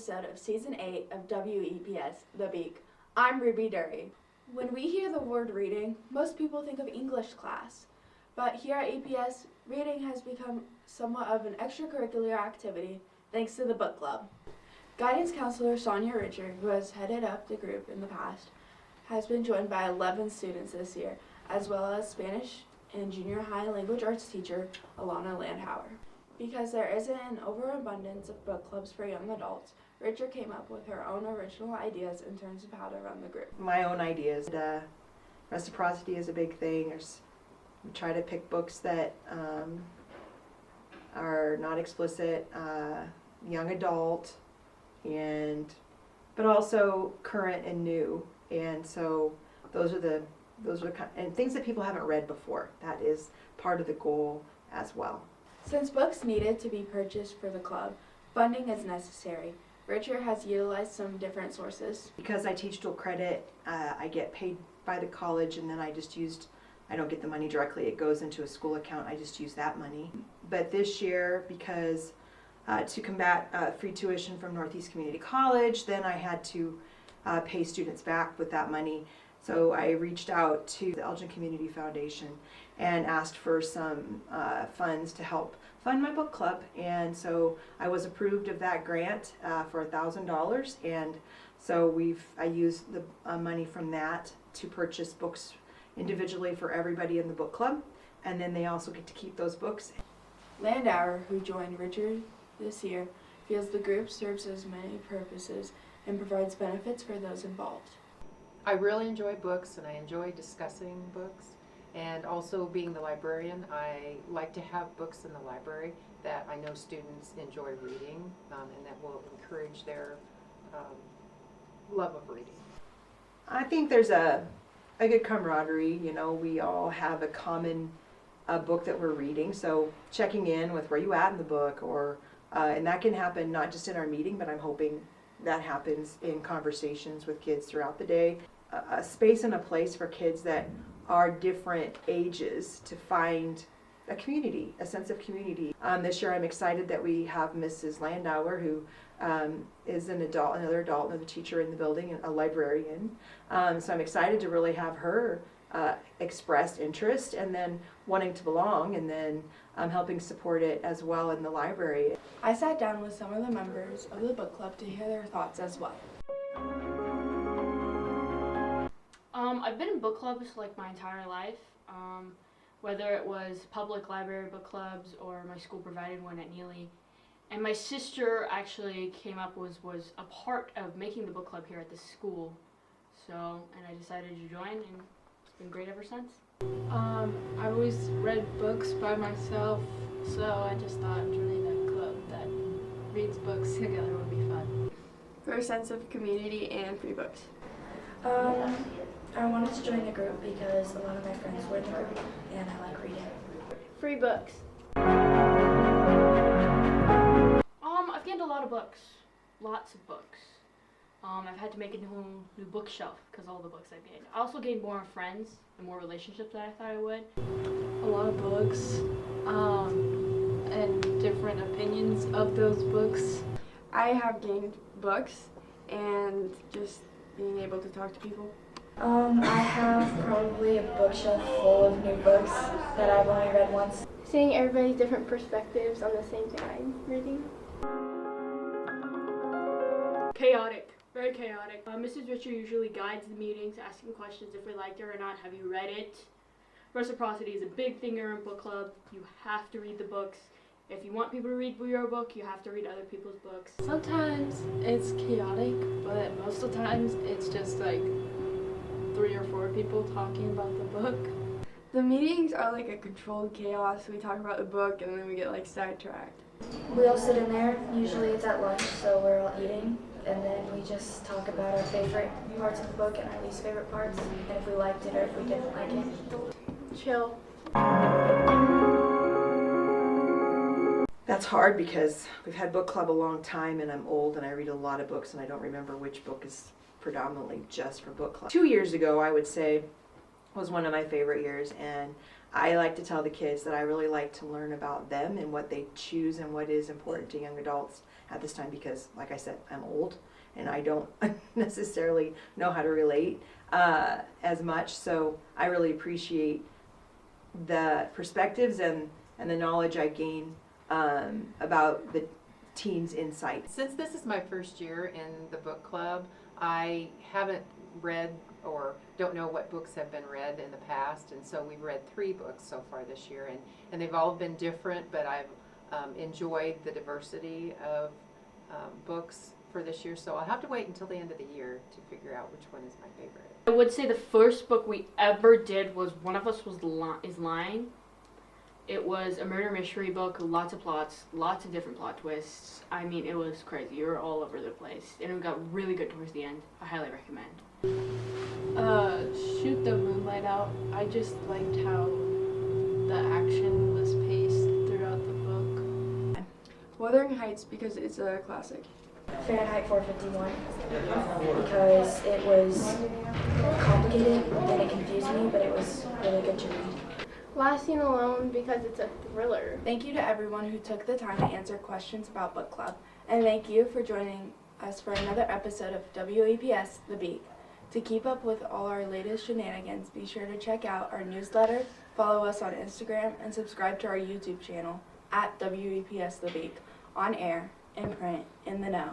episode of Season 8 of W-EPS, The Beak. I'm Ruby Dury. When we hear the word reading, most people think of English class. But here at EPS, reading has become somewhat of an extracurricular activity thanks to the book club. Guidance counselor Sonia Rittscher, who has headed up the group in the past, has been joined by 11 students this year, as well as Spanish and junior high language arts teacher Alana Landauer. Because there isn't an overabundance of book clubs for young adults, Rittscher came up with her own original ideas in terms of how to run the group. My own ideas. Reciprocity is a big thing. We try to pick books that are not explicit, young adult, but also current and new. And so those are the and things that people haven't read before. That is part of the goal as well. Since books needed to be purchased for the club, funding is necessary. Rittscher has utilized some different sources. Because I teach dual credit, I get paid by the college, and then I don't get the money directly. It goes into a school account. I just use that money. But this year, because to combat free tuition from Northeast Community College, then I had to pay students back with that money. So I reached out to the Elgin Community Foundation and asked for some funds to help fund my book club. And so I was approved of that grant for $1,000. And so I used the money from that to purchase books individually for everybody in the book club. And then they also get to keep those books. Landauer, who joined Rittscher this year, feels the group serves as many purposes and provides benefits for those involved. I really enjoy books, and I enjoy discussing books, and also being the librarian. I like to have books in the library that I know students enjoy reading, and that will encourage their love of reading. I think there's a good camaraderie. You know, we all have a common book that we're reading, so checking in with where you at in the book, or and that can happen not just in our meeting, but I'm hoping that happens in conversations with kids throughout the day. A space and a place for kids that are different ages to find a community, a sense of community. This year I'm excited that we have Mrs. Landauer, who is another teacher in the building, and a librarian. So I'm excited to really have her express interest and then wanting to belong, and then helping support it as well in the library. I sat down with some of the members of the book club to hear their thoughts as well. I've been in book clubs like my entire life, whether it was public library book clubs or my school provided one at Neely. And my sister actually came up, was a part of making the book club here at the school. And I decided to join, and it's been great ever since. I've always read books by myself, so I just thought joining a club that reads books together would be fun. For a sense of community and free books. I wanted to join the group because a lot of my friends were in the group and I like reading. Free books. I've gained a lot of books, lots of books. I've had to make a new bookshelf because all the books I've gained. I also gained more friends and more relationships than I thought I would. A lot of books, and different opinions of those books. I have gained books and just being able to talk to people. I have probably a bookshelf full of new books that I've only read once. Seeing everybody's different perspectives on the same thing I'm reading. Chaotic, very chaotic. Mrs. Rittscher usually guides the meetings, asking questions if we liked it or not. Have you read it? Reciprocity is a big thing here in book club. You have to read the books. If you want people to read your book, you have to read other people's books. Sometimes it's chaotic, but most of the times it's just like 3 or 4 people talking about the book. The meetings are like a controlled chaos. We talk about the book and then we get like sidetracked. We all sit in there, usually it's at lunch, so we're all eating, and then we just talk about our favorite parts of the book and our least favorite parts, and if we liked it or if we didn't like it. Chill. That's hard because we've had book club a long time, and I'm old and I read a lot of books, and I don't remember which book is predominantly just for book club. 2 years ago, I would say, was one of my favorite years, and I like to tell the kids that I really like to learn about them and what they choose and what is important to young adults at this time because, like I said, I'm old and I don't necessarily know how to relate as much. So I really appreciate the perspectives and the knowledge I gain about the teens' insight. Since this is my first year in the book club, I haven't read or don't know what books have been read in the past, and so we've read 3 books so far this year, and they've all been different, but I've enjoyed the diversity of books for this year, so I'll have to wait until the end of the year to figure out which one is my favorite. I would say the first book we ever did was One of Us is Lying. It was a murder mystery book, lots of plots, lots of different plot twists. I mean, it was crazy. You were all over the place, and it got really good towards the end. I highly recommend. Shoot the Moonlight Out. I just liked how the action was paced throughout the book. Wuthering Heights because it's a classic. Fahrenheit 451 because it was complicated and it confused me, but it was really good to read. Last Seen Alone because it's a thriller. Thank you to everyone who took the time to answer questions about book club. And thank you for joining us for another episode of W-EPS The Beak. To keep up with all our latest shenanigans, be sure to check out our newsletter, follow us on Instagram, and subscribe to our YouTube channel at W-EPS The Beak. On air, in print, in the know.